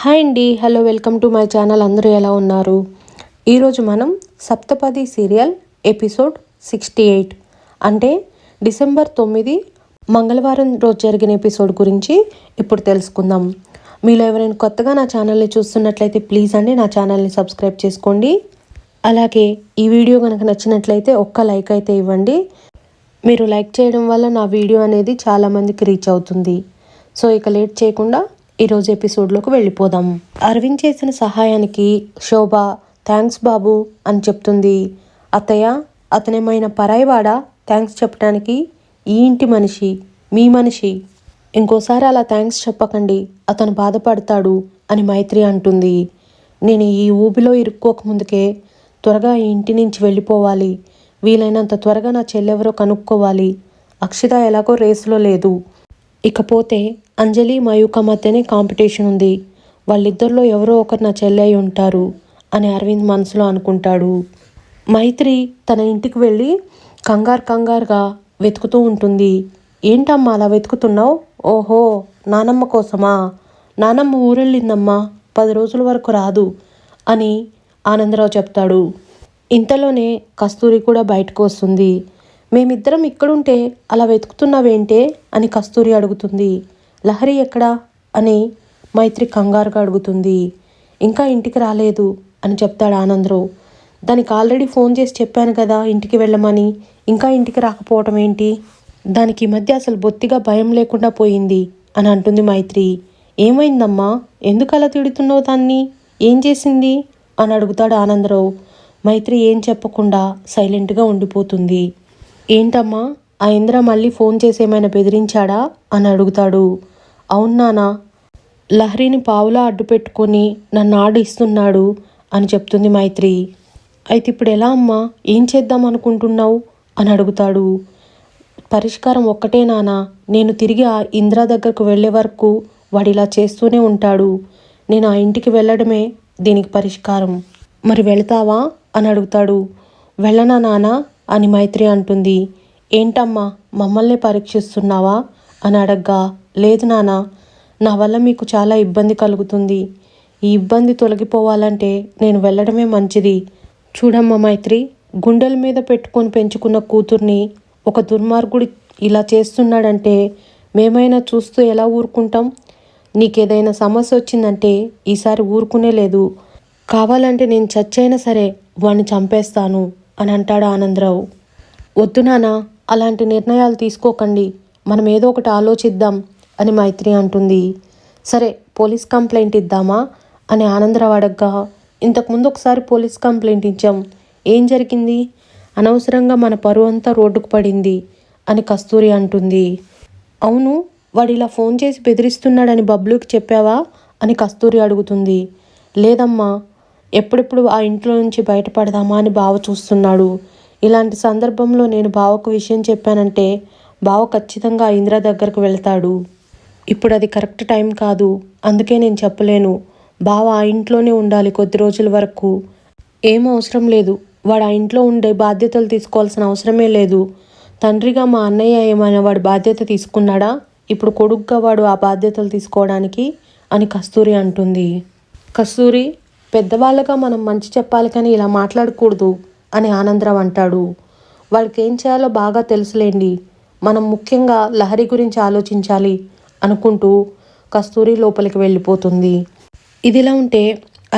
Hi అండి, hello, welcome to my channel. అందరూ ఎలా ఉన్నారు? ఈరోజు మనం సప్తపది సీరియల్ ఎపిసోడ్ 68 అంటే డిసెంబర్ 9 మంగళవారం రోజు జరిగిన ఎపిసోడ్ గురించి ఇప్పుడు తెలుసుకుందాం. మీలో ఎవరైనా కొత్తగా నా ఛానల్ని చూస్తున్నట్లయితే ప్లీజ్ అండి నా ఛానల్ని సబ్స్క్రైబ్ చేసుకోండి. అలాగే ఈ వీడియో కనుక నచ్చినట్లయితే ఒక్క లైక్ అయితే ఇవ్వండి. మీరు లైక్ చేయడం వల్ల నా వీడియో అనేది చాలామందికి రీచ్ అవుతుంది. సో ఇక లేట్ చేయకుండా ఈరోజు ఎపిసోడ్లోకి వెళ్ళిపోదాం. అరవింద్ చేసిన సహాయానికి శోభ థ్యాంక్స్ బాబు అని చెప్తుంది. అత్తయ్య, అతనేమైనా పరాయివాడా థ్యాంక్స్ చెప్పడానికి? ఈ ఇంటి మనిషి, మీ మనిషి, ఇంకోసారి అలా థ్యాంక్స్ చెప్పకండి, అతను బాధపడతాడు అని మైత్రి అంటుంది. నేను ఈ ఊబిలో ఇరుక్కోకముందుకే త్వరగా ఈ ఇంటి నుంచి వెళ్ళిపోవాలి. వీలైనంత త్వరగా నా చెల్లెవరో కనుక్కోవాలి. అక్షిత ఎలాగో రేసులో లేదు. ఇకపోతే అంజలి మయూక మధ్యనే కాంపిటీషన్ ఉంది. వాళ్ళిద్దరిలో ఎవరో ఒకరు నా చెల్లి అయి ఉంటారు అని అరవింద్ మనసులో అనుకుంటాడు. మైత్రి తన ఇంటికి వెళ్ళి కంగారుగా వెతుకుతూ ఉంటుంది. ఏంటమ్మా అలా వెతుకుతున్నావు? ఓహో, నానమ్మ కోసమా? నానమ్మ ఊరెళ్ళిందమ్మా, 10 రోజుల వరకు రాదు అని ఆనందరావు చెప్తాడు. ఇంతలోనే కస్తూరి కూడా బయటకు వస్తుంది. మేమిద్దరం ఇక్కడుంటే అలా వెతుకుతున్నావేంటే అని కస్తూరి అడుగుతుంది. లహరి ఎక్కడా అని మైత్రి కంగారుగా అడుగుతుంది. ఇంకా ఇంటికి రాలేదు అని చెప్తాడు ఆనందరావు. దానికి ఆల్రెడీ ఫోన్ చేసి చెప్పాను కదా ఇంటికి వెళ్ళమని, ఇంకా ఇంటికి రాకపోవటం ఏంటి? దానికి ఈ మధ్య అసలు బొత్తిగా భయం లేకుండా పోయింది అని అంటుంది మైత్రి. ఏమైందమ్మా, ఎందుకు అలా తిడుతున్నావు దాన్ని? ఏం చేసింది అని అడుగుతాడు ఆనందరావు. మైత్రి ఏం చెప్పకుండా సైలెంట్గా ఉండిపోతుంది. ఏంటమ్మా, ఆ ఇంద్ర మళ్ళీ ఫోన్ చేసి ఏమైనా బెదిరించాడా అని అడుగుతాడు. అవునానా, లహరిని పావులా అడ్డు పెట్టుకొని నన్ను ఆడిస్తున్నాడు అని చెప్తుంది మైత్రి. అయితే ఇప్పుడు ఎలా అమ్మా, ఏం చేద్దాం అనుకుంటున్నావు అని అడుగుతాడు. పరిష్కారం ఒక్కటే నానా, నేను తిరిగి ఆ ఇంద్ర దగ్గరకు వెళ్ళే వరకు వాడు ఇలా చేస్తూనే ఉంటాడు. నేను ఆ ఇంటికి వెళ్ళడమే దీనికి పరిష్కారం. మరి వెళతావా అని అడుగుతాడు. వెళ్ళనా నానా అని మైత్రి అంటుంది. ఏంటమ్మా, మమ్మల్ని పరీక్షిస్తున్నావా అని అడగ్గా, లేదు నానా, నా వల్ల మీకు చాలా ఇబ్బంది కలుగుతుంది. ఈ ఇబ్బంది తొలగిపోవాలంటే నేను వెళ్ళడమే మంచిది. చూడమ్మా మైత్రి, గుండెల మీద పెట్టుకొని పెంచుకున్న కూతుర్ని ఒక దుర్మార్గుడు ఇలా చేస్తున్నాడంటే మేమైనా చూస్తూ ఎలా ఊరుకుంటాం? నీకేదైనా సమస్య వచ్చిందంటే ఈసారి ఊరుకునే లేదు. కావాలంటే నేను చచ్చైనా సరే వాణ్ణి చంపేస్తాను అని అంటాడు ఆనందరావు. వద్దు నాన్న, అలాంటి నిర్ణయాలు తీసుకోకండి, మనం ఏదో ఒకటి ఆలోచిద్దాం అని మైత్రి అంటుంది. సరే, పోలీస్ కంప్లైంట్ ఇద్దామా అని ఆనందరావు అడగ్గా, ఇంతకుముందు ఒకసారి పోలీస్ కంప్లైంట్ ఇచ్చాం, ఏం జరిగింది? అనవసరంగా మన పరువు అంతా రోడ్డుకు పడింది అని కస్తూరి అంటుంది. అవును, వాడు ఇలా ఫోన్ చేసి బెదిరిస్తున్నాడని బబ్లుకి చెప్పావా అని కస్తూరి అడుగుతుంది. లేదమ్మా, ఎప్పుడెప్పుడు ఆ ఇంట్లో నుంచి బయటపడదామా అని బావ చూస్తున్నాడు. ఇలాంటి సందర్భంలో నేను బావకు విషయం చెప్పానంటే బావ ఖచ్చితంగా ఇంద్ర దగ్గరకు వెళ్తాడు. ఇప్పుడు అది కరెక్ట్ టైం కాదు, అందుకే నేను చెప్పలేను. బావ ఆ ఇంట్లోనే ఉండాలి కొద్ది రోజుల వరకు. ఏం అవసరం లేదు, వాడు ఆ ఇంట్లో ఉండే బాధ్యతలు తీసుకోవాల్సిన అవసరమే లేదు. తండ్రిగా మా అన్నయ్య ఏమైనా వాడి బాధ్యత తీసుకున్నాడా? ఇప్పుడు కొడుకుగా వాడు ఆ బాధ్యతలు తీసుకోవడానికి అని కస్తూరి అంటుంది. కస్తూరి, పెద్దవాళ్ళగా మనం మంచి చెప్పాలి కానీ ఇలా మాట్లాడకూడదు అని ఆనందరావు అంటాడు. వాళ్ళకి ఏం చేయాలో బాగా తెలుసులేండి, మనం ముఖ్యంగా లహరి గురించి ఆలోచించాలి అనుకుంటూ కస్తూరి లోపలికి వెళ్ళిపోతుంది. ఇదిలా ఉంటే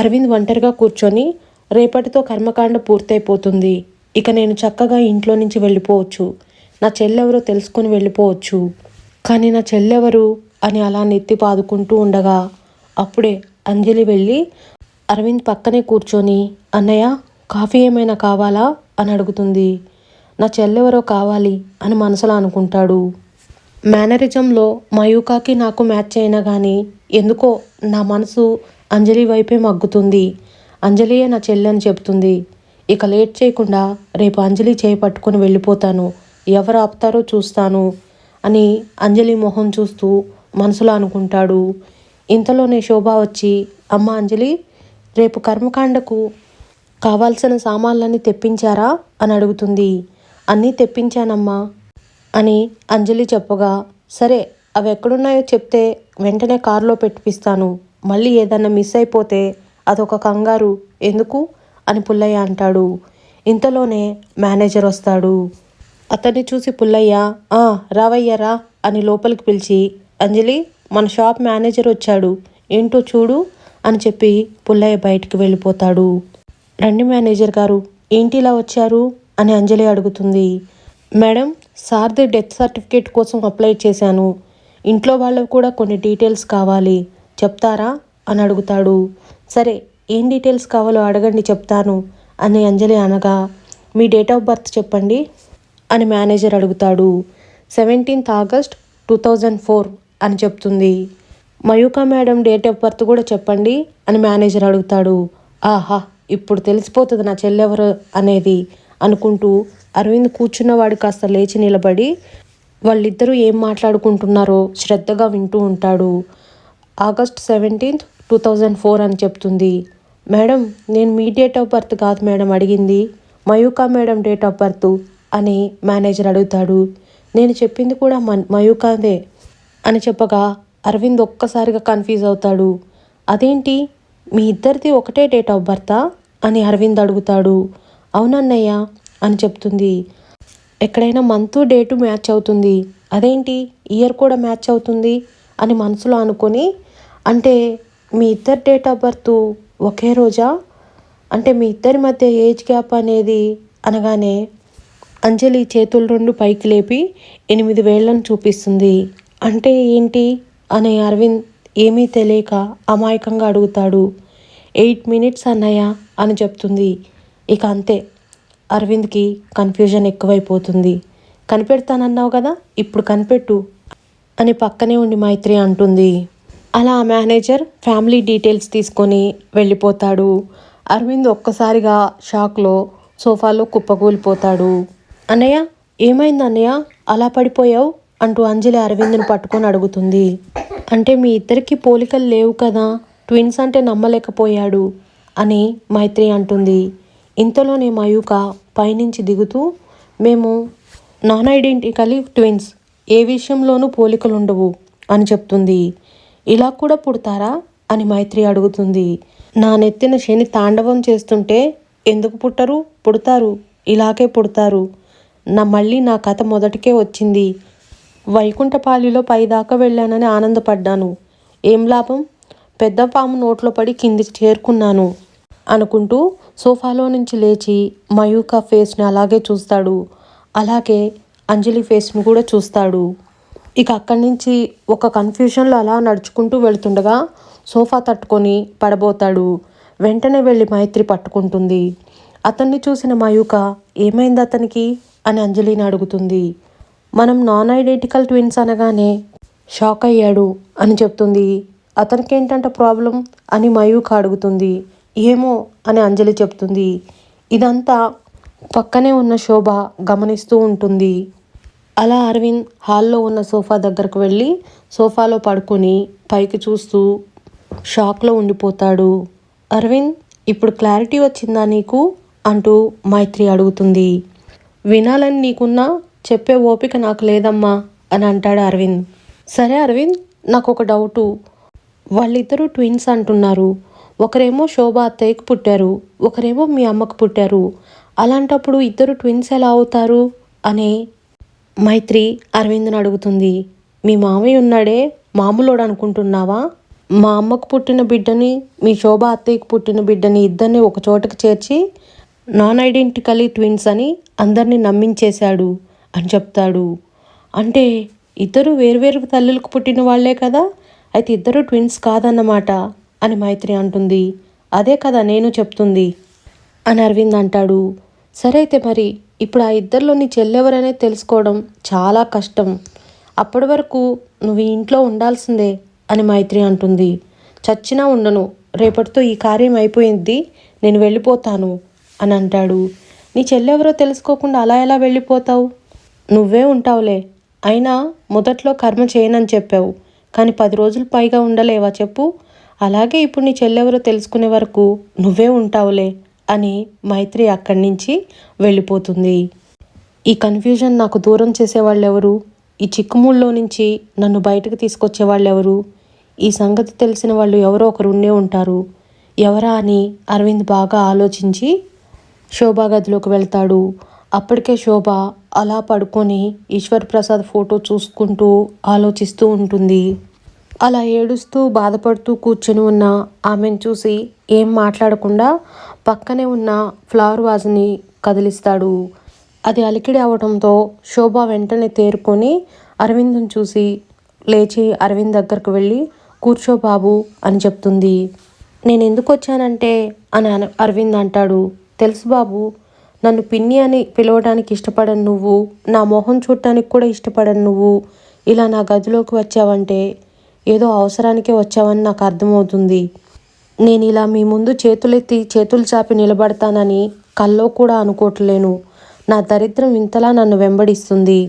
అరవింద్ ఒంటరిగా కూర్చొని రేపటితో కర్మకాండ పూర్తయిపోతుంది. ఇక నేను చక్కగా ఇంట్లో నుంచి వెళ్ళిపోవచ్చు, నా చెల్లెవరో తెలుసుకొని వెళ్ళిపోవచ్చు. కానీ నా చెల్లెవరు అని అలా నెత్తి పాదుకుంటూ ఉండగా అప్పుడే అంజలి వెళ్ళి అరవింద్ పక్కనే కూర్చొని, అన్నయ్య కాఫీ ఏమైనా కావాలా అని అడుగుతుంది. నా చెల్లెవరో కావాలి అని మనసులో అనుకుంటాడు. మేనరిజంలో మయూకాకి నాకు మ్యాచ్ అయినా కానీ ఎందుకో నా మనసు అంజలి వైపే మగ్గుతుంది. అంజలియే నా చెల్లె అని చెప్తుంది. ఇక లేట్ చేయకుండా రేపు అంజలి చేయి పట్టుకొని వెళ్ళిపోతాను, ఎవరు ఆపుతారో చూస్తాను అని అంజలి మొహం చూస్తూ మనసులో అనుకుంటాడు. ఇంతలోనే శోభ వచ్చి, అమ్మ అంజలి, రేపు కర్మకాండకు కావాల్సిన సామాన్లన్నీ తెప్పించారా అని అడుగుతుంది. అన్నీ తెప్పించానమ్మా అని అంజలి చెప్పగా, సరే అవి ఎక్కడున్నాయో చెప్తే వెంటనే కారులో పెట్టిపిస్తాను, మళ్ళీ ఏదన్నా మిస్ అయిపోతే అదొక కంగారు ఎందుకు అని పుల్లయ్య అంటాడు. ఇంతలోనే మేనేజర్ వస్తాడు. అతన్ని చూసి పుల్లయ్య రావయ్యరా అని లోపలికి పిలిచి, అంజలి మన షాప్ మేనేజర్ వచ్చాడు, ఏంటో చూడు అని చెప్పి పుల్లయ్య బయటికి వెళ్ళిపోతాడు. రండి మేనేజర్ గారు, ఏంటి ఇలా వచ్చారు అని అంజలి అడుగుతుంది. మేడం, సార్ది డెత్ సర్టిఫికేట్ కోసం అప్లై చేశాను, ఇంట్లో వాళ్ళకు కూడా కొన్ని డీటెయిల్స్ కావాలి, చెప్తారా అని అడుగుతాడు. సరే, ఏం డీటెయిల్స్ కావాలో అడగండి చెప్తాను అని అంజలి అనగా, మీ డేట్ ఆఫ్ బర్త్ చెప్పండి అని మేనేజర్ అడుగుతాడు. 17th August 2004 అని చెప్తుంది. Mayuka madam date of birth కూడా చెప్పండి అని మేనేజర్ అడుగుతాడు. ఆహా, ఇప్పుడు తెలిసిపోతుంది నా చెల్లెవరు అనేది అనుకుంటూ అరవింద్ కూర్చున్నవాడు కాస్త లేచి నిలబడి వాళ్ళిద్దరూ ఏం మాట్లాడుకుంటున్నారో శ్రద్ధగా వింటూ ఉంటాడు. August 17th 2004 అని చెప్తుంది. మేడం, నేను మీ డేట్ ఆఫ్ బర్త్ కాదు మేడం అడిగింది, Mayuka madam date of birth అని మేనేజర్ అడుగుతాడు. నేను చెప్పింది కూడా మయూకాదే అని చెప్పగా అరవింద్ ఒక్కసారిగా కన్ఫ్యూజ్ అవుతాడు. అదేంటి, మీ ఇద్దరిది ఒకటే డేట్ ఆఫ్ బర్తా అని అరవింద్ అడుగుతాడు. అవునన్నయ్య అని చెప్తుంది. ఎక్కడైనా మంత్ డేటు మ్యాచ్ అవుతుంది, అదేంటి ఇయర్ కూడా మ్యాచ్ అవుతుంది అని మనసులో అనుకొని, అంటే మీ ఇద్దరి డేట్ ఆఫ్ బర్త్ ఒకే రోజా, అంటే మీ ఇద్దరి మధ్య ఏజ్ గ్యాప్ అనేది అనగానే అంజలి చేతులు రెండు పైకి లేపి 8 వేళ్లను చూపిస్తుంది. అంటే ఏంటి అని అరవింద్ ఏమీ తెలియక అమాయకంగా అడుగుతాడు. 8 minutes అన్నయ్య అని చెప్తుంది. ఇక అంతే, అరవింద్కి కన్ఫ్యూజన్ ఎక్కువైపోతుంది. కనిపెడతానన్నావు కదా, ఇప్పుడు కనిపెట్టు అని పక్కనే ఉండి మైత్రి అంటుంది. అలా మేనేజర్ ఫ్యామిలీ డీటెయిల్స్ తీసుకొని వెళ్ళిపోతాడు. అరవింద్ ఒక్కసారిగా షాక్లో సోఫాలో కుప్పకూలిపోతాడు. అన్నయ్య, ఏమైంది అన్నయ్య అలా పడిపోయావు అంటూ అంజలి అరవింద్ని పట్టుకొని అడుగుతుంది. అంటే మీ ఇద్దరికి పోలికలు లేవు కదా, ట్విన్స్ అంటే నమ్మలేకపోయాడు అని మైత్రి అంటుంది. ఇంతలోనే మయూక పైనుంచి దిగుతూ, మేము నాన్ ఐడెంటికలీ ట్విన్స్, ఏ విషయంలోనూ పోలికలు ఉండవు అని చెప్తుంది. ఇలా కూడా పుడతారా అని మైత్రి అడుగుతుంది. నా నెత్తిన శని తాండవం చేస్తుంటే ఎందుకు పుట్టరు, పుడతారు, ఇలాగే పుడతారు. మళ్ళీ నా కథ మొదటికే వచ్చింది. వైకుంఠపాలిలో పైదాకా వెళ్ళానని ఆనందపడ్డాను, ఏం లాభం, పెద్ద పాము నోట్లో పడి కిందికి చేరుకున్నాను అనుకుంటూ సోఫాలో నుంచి లేచి మయూక ఫేస్ని అలాగే చూస్తాడు. అలాగే అంజలి ఫేస్ని కూడా చూస్తాడు. ఇక అక్కడి నుంచి ఒక కన్ఫ్యూషన్లో అలా నడుచుకుంటూ వెళుతుండగా సోఫా తట్టుకొని పడబోతాడు. వెంటనే వెళ్ళి మైత్రి పట్టుకుంటుంది. అతన్ని చూసిన మయూక ఏమైంది అతనికి అని అంజలిని అడుగుతుంది. మనం నాన్ ఐడెంటికల్ ట్విన్స్ అనగానే షాక్ అయ్యాడు అని చెప్తుంది. అతనికి ఏంటంటే ప్రాబ్లం అని మయూక అడుగుతుంది. ఏమో అని అంజలి చెప్తుంది. ఇదంతా పక్కనే ఉన్న శోభ గమనిస్తూ ఉంటుంది. అలా అరవింద్ హాల్లో ఉన్న సోఫా దగ్గరకు వెళ్ళి సోఫాలో పడుకొని పైకి చూస్తూ షాక్లో ఉండిపోతాడు. అరవింద్, ఇప్పుడు క్లారిటీ వచ్చిందా నీకు అంటూ మైత్రి అడుగుతుంది. వినాలని నీకున్నా చెప్పే ఓపిక నాకు లేదమ్మా అని అంటాడు అరవింద్. సరే అరవింద్, నాకు ఒక డౌటు, వాళ్ళిద్దరూ ట్విన్స్ అంటున్నారు, ఒకరేమో శోభ అత్తయ్యకి పుట్టారు, ఒకరేమో మీ అమ్మకు పుట్టారు, అలాంటప్పుడు ఇద్దరు ట్విన్స్ ఎలా అవుతారు అని మైత్రి అరవింద్ని అడుగుతుంది. మీ మామయ్య ఉన్నాడే మామూలోడు అనుకుంటున్నావా, మా అమ్మకు పుట్టిన బిడ్డని మీ శోభ అత్తయ్యకి పుట్టిన బిడ్డని ఇద్దరిని ఒక చోటకి చేర్చి నాన్ ఐడెంటికలీ ట్విన్స్ అని అందరినీ నమ్మించేశాడు అని చెప్తాడు. అంటే ఇద్దరు వేరువేరు తల్లులకు పుట్టిన వాళ్లే కదా, అయితే ఇద్దరు ట్విన్స్ కాదన్నమాట అని మైత్రి అంటుంది. అదే కదా నేను చెప్తుంది అని అరవింద్ అంటాడు. సరే అయితే మరి ఇప్పుడు ఆ ఇద్దరిలో నీ చెల్లెవరనేది తెలుసుకోవడం చాలా కష్టం, అప్పటి వరకు నువ్వు ఈ ఇంట్లో ఉండాల్సిందే అని మైత్రి అంటుంది. చచ్చినా ఉండను, రేపటితో ఈ కార్యం అయిపోయింది, నేను వెళ్ళిపోతాను అని అంటాడు. నీ చెల్లెవరో తెలుసుకోకుండా అలా ఎలా వెళ్ళిపోతావు, నువ్వే ఉంటావులే, అయినా మొదట్లో కర్మ చేయనని చెప్పావు, కానీ 10 రోజులు పైగా ఉండలేవా చెప్పు, అలాగే ఇప్పుడు నీ చెల్లెవరో తెలుసుకునే వరకు నువ్వే ఉంటావులే అని మైత్రి అక్కడి నుంచి వెళ్ళిపోతుంది. ఈ కన్ఫ్యూజన్ నాకు దూరం చేసేవాళ్ళు ఎవరు, ఈ చిక్కుముళ్ళలో నుంచి నన్ను బయటకు తీసుకొచ్చేవాళ్ళు ఎవరు, ఈ సంగతి తెలిసిన వాళ్ళు ఎవరో ఒకరు ఉండే ఉంటారు, ఎవరా అని అరవింద్ బాగా ఆలోచించి శోభ గదిలోకి వెళ్తాడు. అప్పటికే శోభ అలా పడుకొని ఈశ్వర్ ప్రసాద్ ఫోటో చూసుకుంటూ ఆలోచిస్తూ ఉంటుంది. అలా ఏడుస్తూ బాధపడుతూ కూర్చొని ఉన్న ఆమెను చూసి ఏం మాట్లాడకుండా పక్కనే ఉన్న ఫ్లవర్ వాజ్ని కదిలిస్తాడు. అది అలికిడి అవడంతో శోభ వెంటనే తేరుకొని అరవింద్ని చూసి లేచి అరవింద్ దగ్గరకు వెళ్ళి కూర్చో బాబు అని చెప్తుంది. నేను ఎందుకు వచ్చానంటే అని అరవింద్ అంటాడు. తెలుసు బాబు, నన్ను పిన్ని అని పిలవడానికి ఇష్టపడను నువ్వు, నా మొహం చూడటానికి కూడా ఇష్టపడను నువ్వు. ఇలా నా గదిలోకి వచ్చావంటే ఏదో అవసరానికే వచ్చావని నాకు అర్థమవుతుంది. నేను ఇలా మీ ముందు చేతులెత్తి చేతులు చాపి నిలబడతానని కల్లో కూడా అనుకోవట్లేను. నా దరిద్రం ఇంతలా నన్ను వెంబడిస్తుంది.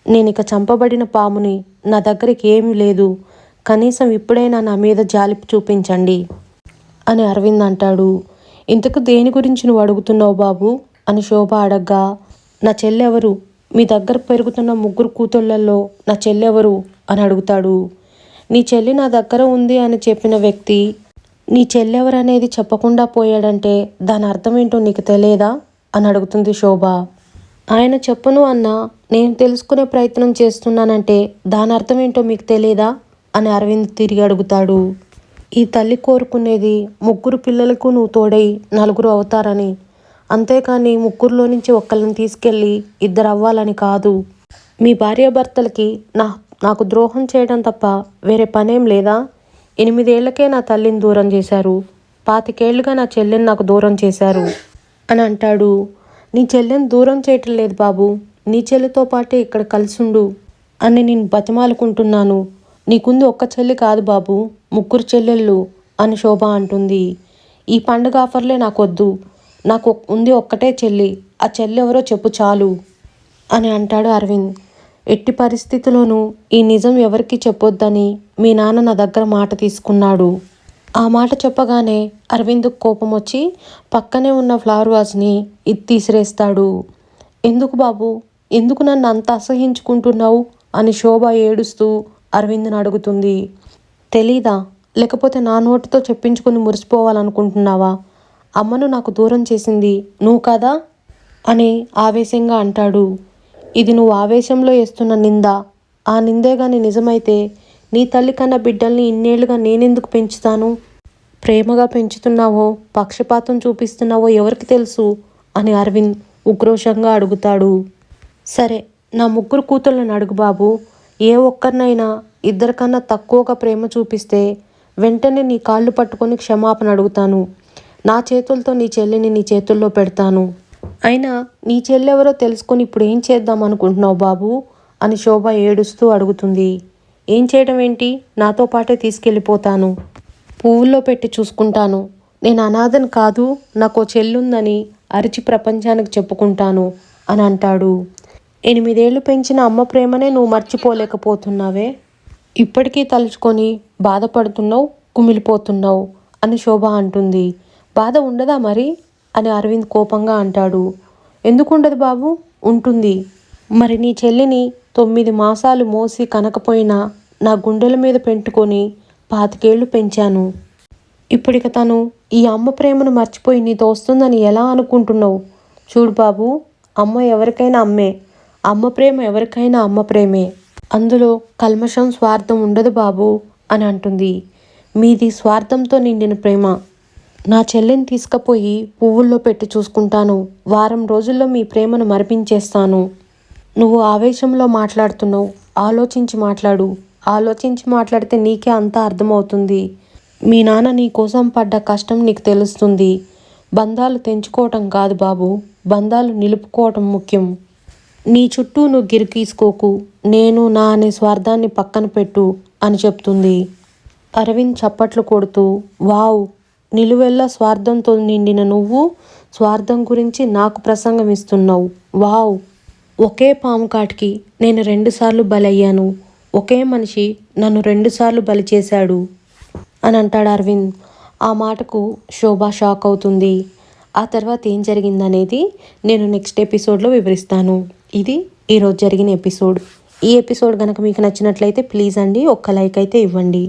నేను ఇక చంపబడిన పాముని, నా దగ్గరికి ఏమీ లేదు. కనీసం ఇప్పుడైనా నా మీద జాలి చూపించండి అని అరవింద్ అంటాడు. ఇంతకు దేని గురించి నువ్వు అడుగుతున్నావు బాబు అని శోభ అడగ్గా, నా చెల్లెవరు, మీ దగ్గర పెరుగుతున్న 3 కూతుళ్లలో నా చెల్లెవరు అని అడుగుతాడు. నీ చెల్లి నా దగ్గర ఉంది అని చెప్పిన వ్యక్తి నీ చెల్లెవరనేది చెప్పకుండా పోయాడంటే దాని అర్థం ఏంటో నీకు తెలియదా అని అడుగుతుంది శోభ. ఆయన చెప్పను అన్నా నేను తెలుసుకునే ప్రయత్నం చేస్తున్నానంటే దాని అర్థం ఏంటో మీకు తెలియదా అని అరవింద్ తిరిగి అడుగుతాడు. ఈ తల్లి కోరుకునేది 3 పిల్లలకు నువ్వు తోడై 4 అవుతారని, అంతేకాని 3లో నుంచి ఒక్కళ్ళని తీసుకెళ్ళి 2 అవ్వాలని కాదు. మీ భార్యాభర్తలకి నాకు ద్రోహం చేయడం తప్ప వేరే పనేం లేదా? 8 ఏళ్లకే నా తల్లిని దూరం చేశారు, 25 ఏళ్లుగా నా చెల్లెని నాకు దూరం చేశారు అని అంటాడు. నీ చెల్లెని దూరం చేయటం లేదు బాబు, నీ చెల్లితో పాటే ఇక్కడ కలిసుండు అని నేను బతిమాలుకుంటున్నాను. నీకుంది ఒక్క చెల్లి కాదు బాబు, 3 చెల్లెళ్ళు అని శోభ అంటుంది. ఈ పండుగ ఆఫర్లే నాకొద్దు, నాకు ఉంది ఒక్కటే చెల్లి, ఆ చెల్లి ఎవరో చెప్పు చాలు అని అంటాడు అరవింద్. ఎట్టి పరిస్థితిలోనూ ఈ నిజం ఎవరికీ చెప్పొద్దని మీ నాన్న నా దగ్గర మాట తీసుకున్నాడు. ఆ మాట చెప్పగానే అరవింద్కు కోపం వచ్చి పక్కనే ఉన్న ఫ్లవర్ వాజ్ని తీసిరేస్తాడు. ఎందుకు బాబు, ఎందుకు నన్ను అంత అసహించుకుంటున్నావు అని శోభ ఏడుస్తూ అరవింద్ని అడుగుతుంది. తెలీదా, లేకపోతే నా నోటితో చెప్పించుకుని మురిసిపోవాలనుకుంటున్నావా? అమ్మను నాకు దూరం చేసింది నువ్వు కదా అని ఆవేశంగా అంటాడు. ఇది నువ్వు ఆవేశంలో వేస్తున్న నింద. ఆ నిందే కానీ నిజమైతే నీ తల్లి కన్నా బిడ్డల్ని ఇన్నేళ్లుగా నేనెందుకు పెంచుతాను? ప్రేమగా పెంచుతున్నావో పక్షపాతం చూపిస్తున్నావో ఎవరికి తెలుసు అని అరవింద్ ఉక్రోషంగా అడుగుతాడు. సరే, నా 3 కూతుళ్ళని అడుగు బాబు, ఏ ఒక్కరినైనా 2 కన్నా తక్కువగా ప్రేమ చూపిస్తే వెంటనే నీ కాళ్ళు పట్టుకొని క్షమాపణ అడుగుతాను. నా చేతులతో నీ చెల్లిని నీ చేతుల్లో పెడతాను. అయినా నీ చెల్లెవరో తెలుసుకొని ఇప్పుడు ఏం చేద్దాం అనుకుంటున్నావు బాబు అని శోభ ఏడుస్తూ అడుగుతుంది. ఏం చేయడం ఏంటి, నాతో పాటే తీసుకెళ్ళిపోతాను, పువ్వుల్లో పెట్టి చూసుకుంటాను. నేను అనాథని కాదు, నాకు చెల్లుందని అరిచి ప్రపంచానికి చెప్పుకుంటాను అని అంటాడు. 8 ఏళ్ళు పెంచిన అమ్మ ప్రేమనే నువ్వు మర్చిపోలేకపోతున్నావే, ఇప్పటికీ తలుచుకొని బాధపడుతున్నావు, కుమిలిపోతున్నావు అని శోభ అంటుంది. బాధ ఉండదా మరి అని అరవింద్ కోపంగా అంటాడు. ఎందుకుండదు బాబు, ఉంటుంది. మరి నీ చెల్లిని 9 మాసాలు మోసి కనకపోయినా నా గుండెల మీద పెట్టుకొని 25 ఏళ్ళు పెంచాను. ఇప్పటిక తను ఈ అమ్మ ప్రేమను మర్చిపోయి నీతో వస్తుందని ఎలా అనుకుంటున్నావు? చూడు బాబు, అమ్మ ఎవరికైనా అమ్మే, అమ్మ ప్రేమ ఎవరికైనా అమ్మ ప్రేమే, అందులో కల్మషం స్వార్థం ఉండదు బాబు అని అంటుంది. మీది స్వార్థంతో నిండిన ప్రేమ. నా చెల్లిని తీసుకుపోయి పువ్వుల్లో పెట్టి చూసుకుంటాను, వారం రోజుల్లో మీ ప్రేమను మరిపించేస్తాను. నువ్వు ఆవేశంలో మాట్లాడుతున్నావు, ఆలోచించి మాట్లాడు. ఆలోచించి మాట్లాడితే నీకే అంతా అర్థమవుతుంది. మీ నాన్న నీ కోసం పడ్డ కష్టం నీకు తెలుస్తుంది. బంధాలు తెంచుకోవటం కాదు బాబు, బంధాలు నిలుపుకోవటం ముఖ్యం. నీ చుట్టూ నువ్వు గిరికీసుకోకు, నేను నా అనే స్వార్థాన్ని పక్కన పెట్టు అని చెప్తుంది. అరవింద్ చప్పట్లు కొడుతూ, వావ్, నిలువెల్లా స్వార్థంతో నిండిన నువ్వు స్వార్థం గురించి నాకు ప్రసంగం ఇస్తున్నావు. వావ్, ఒకే పాము కాటికి నేను 2 సార్లు బలయ్యాను, ఒకే మనిషి నన్ను 2 సార్లు బలి చేశాడు అని అంటాడు అరవింద్. ఆ మాటకు శోభ షాక్ అవుతుంది. ఆ తర్వాత ఏం జరిగిందనేది నేను నెక్స్ట్ ఎపిసోడ్లో వివరిస్తాను. ఇది ఈరోజు జరిగిన ఎపిసోడ్. ఈ ఎపిసోడ్ కనుక మీకు నచ్చినట్లయితే ప్లీజ్ అండి ఒక్క లైక్ అయితే ఇవ్వండి.